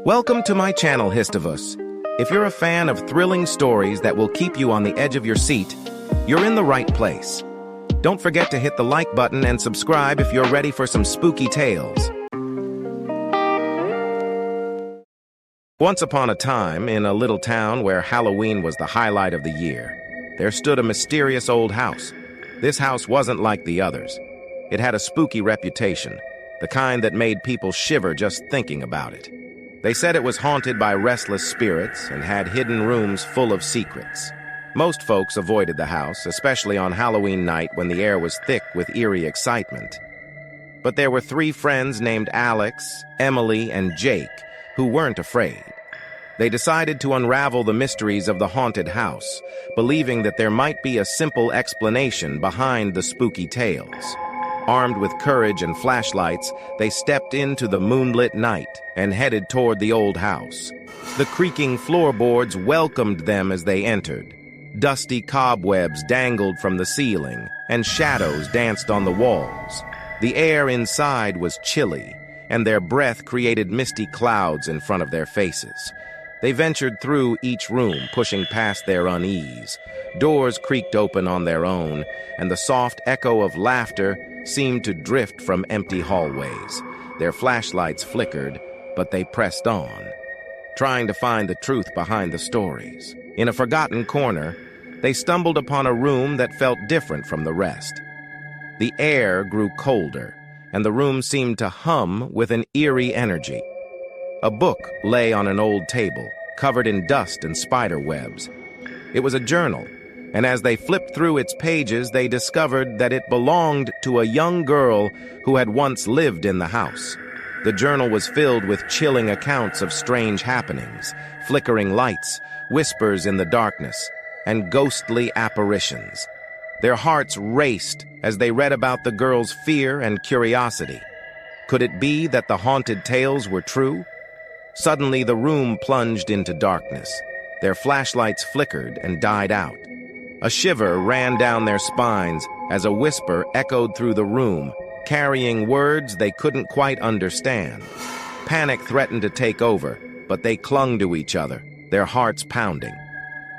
Welcome to my channel, Histivus. If you're a fan of thrilling stories that will keep you on the edge of your seat, you're in the right place. Don't forget to hit the like button and subscribe if you're ready for some spooky tales. Once upon a time, in a little town where Halloween was the highlight of the year, there stood a mysterious old house. This house wasn't like the others. It had a spooky reputation, the kind that made people shiver just thinking about it. They said it was haunted by restless spirits and had hidden rooms full of secrets. Most folks avoided the house, especially on Halloween night when the air was thick with eerie excitement. But there were 3 friends named Alex, Emily, and Jake who weren't afraid. They decided to unravel the mysteries of the haunted house, believing that there might be a simple explanation behind the spooky tales. Armed with courage and flashlights, they stepped into the moonlit night and headed toward the old house. The creaking floorboards welcomed them as they entered. Dusty cobwebs dangled from the ceiling, and shadows danced on the walls. The air inside was chilly, and their breath created misty clouds in front of their faces. They ventured through each room, pushing past their unease. Doors creaked open on their own, and the soft echo of laughter seemed to drift from empty hallways. Their flashlights flickered, but they pressed on, trying to find the truth behind the stories. In a forgotten corner, they stumbled upon a room that felt different from the rest. The air grew colder, and the room seemed to hum with an eerie energy. A book lay on an old table, covered in dust and spider webs. It was a journal, and as they flipped through its pages, they discovered that it belonged to a young girl who had once lived in the house. The journal was filled with chilling accounts of strange happenings, flickering lights, whispers in the darkness, and ghostly apparitions. Their hearts raced as they read about the girl's fear and curiosity. Could it be that the haunted tales were true? Suddenly, the room plunged into darkness. Their flashlights flickered and died out. A shiver ran down their spines as a whisper echoed through the room, carrying words they couldn't quite understand. Panic threatened to take over, but they clung to each other, their hearts pounding.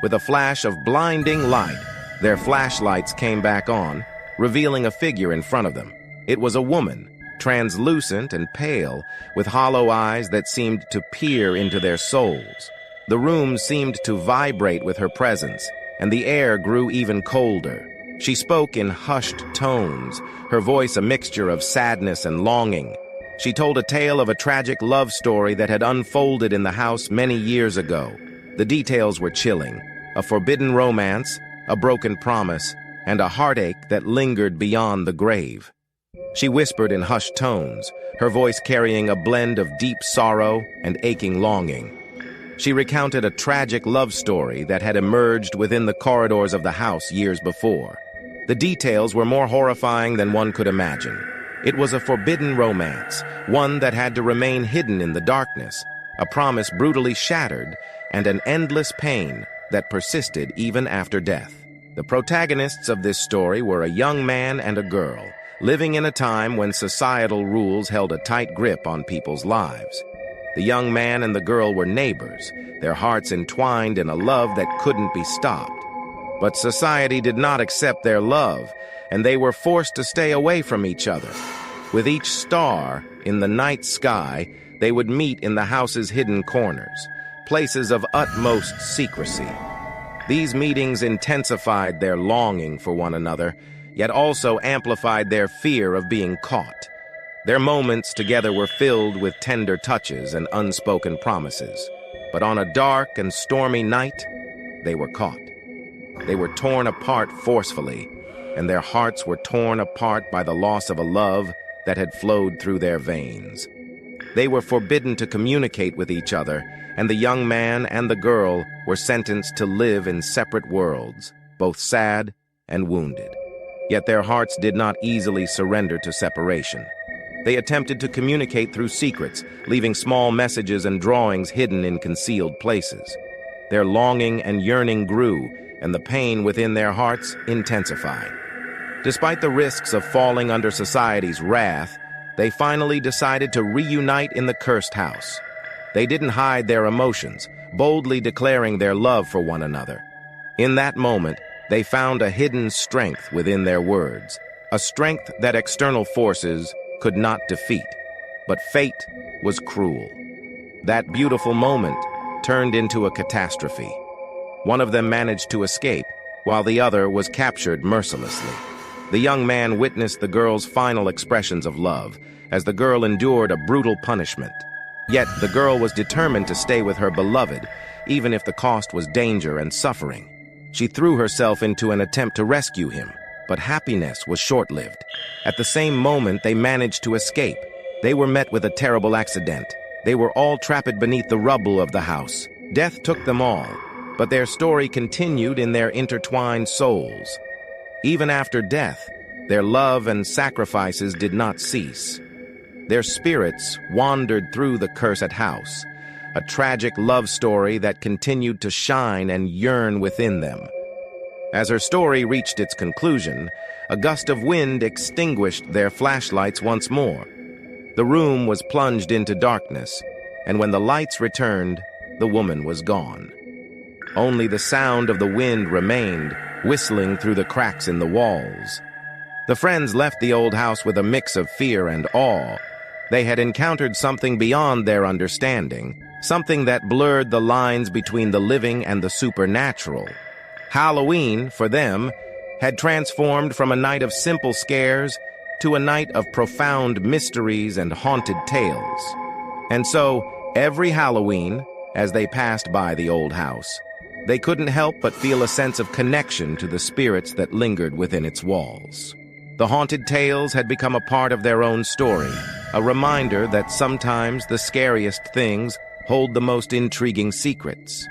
With a flash of blinding light, their flashlights came back on, revealing a figure in front of them. It was a woman, translucent and pale, with hollow eyes that seemed to peer into their souls. The room seemed to vibrate with her presence, and the air grew even colder. She spoke in hushed tones, her voice a mixture of sadness and longing. She told a tale of a tragic love story that had unfolded in the house many years ago. The details were chilling: a forbidden romance, a broken promise, and a heartache that lingered beyond the grave. She whispered in hushed tones, her voice carrying a blend of deep sorrow and aching longing. She recounted a tragic love story that had emerged within the corridors of the house years before. The details were more horrifying than one could imagine. It was a forbidden romance, one that had to remain hidden in the darkness, a promise brutally shattered, and an endless pain that persisted even after death. The protagonists of this story were a young man and a girl, living in a time when societal rules held a tight grip on people's lives. The young man and the girl were neighbors, their hearts entwined in a love that couldn't be stopped. But society did not accept their love, and they were forced to stay away from each other. With each star in the night sky, they would meet in the house's hidden corners, places of utmost secrecy. These meetings intensified their longing for one another, yet also amplified their fear of being caught. Their moments together were filled with tender touches and unspoken promises. But on a dark and stormy night, they were caught. They were torn apart forcefully, and their hearts were torn apart by the loss of a love that had flowed through their veins. They were forbidden to communicate with each other, and the young man and the girl were sentenced to live in separate worlds, both sad and wounded. Yet their hearts did not easily surrender to separation. They attempted to communicate through secrets, leaving small messages and drawings hidden in concealed places. Their longing and yearning grew, and the pain within their hearts intensified. Despite the risks of falling under society's wrath, they finally decided to reunite in the cursed house. They didn't hide their emotions, boldly declaring their love for one another. In that moment, they found a hidden strength within their words, a strength that external forces could not defeat. But fate was cruel. That beautiful moment turned into a catastrophe. One of them managed to escape, while the other was captured mercilessly. The young man witnessed the girl's final expressions of love, as the girl endured a brutal punishment. Yet the girl was determined to stay with her beloved, even if the cost was danger and suffering. She threw herself into an attempt to rescue him, but happiness was short-lived. At the same moment they managed to escape, they were met with a terrible accident. They were all trapped beneath the rubble of the house. Death took them all, but their story continued in their intertwined souls. Even after death, their love and sacrifices did not cease. Their spirits wandered through the cursed house, a tragic love story that continued to shine and yearn within them. As her story reached its conclusion, a gust of wind extinguished their flashlights once more. The room was plunged into darkness, and when the lights returned, the woman was gone. Only the sound of the wind remained, whistling through the cracks in the walls. The friends left the old house with a mix of fear and awe. They had encountered something beyond their understanding, something that blurred the lines between the living and the supernatural. Halloween, for them, had transformed from a night of simple scares to a night of profound mysteries and haunted tales. And so, every Halloween, as they passed by the old house, they couldn't help but feel a sense of connection to the spirits that lingered within its walls. The haunted tales had become a part of their own story, a reminder that sometimes the scariest things hold the most intriguing secrets.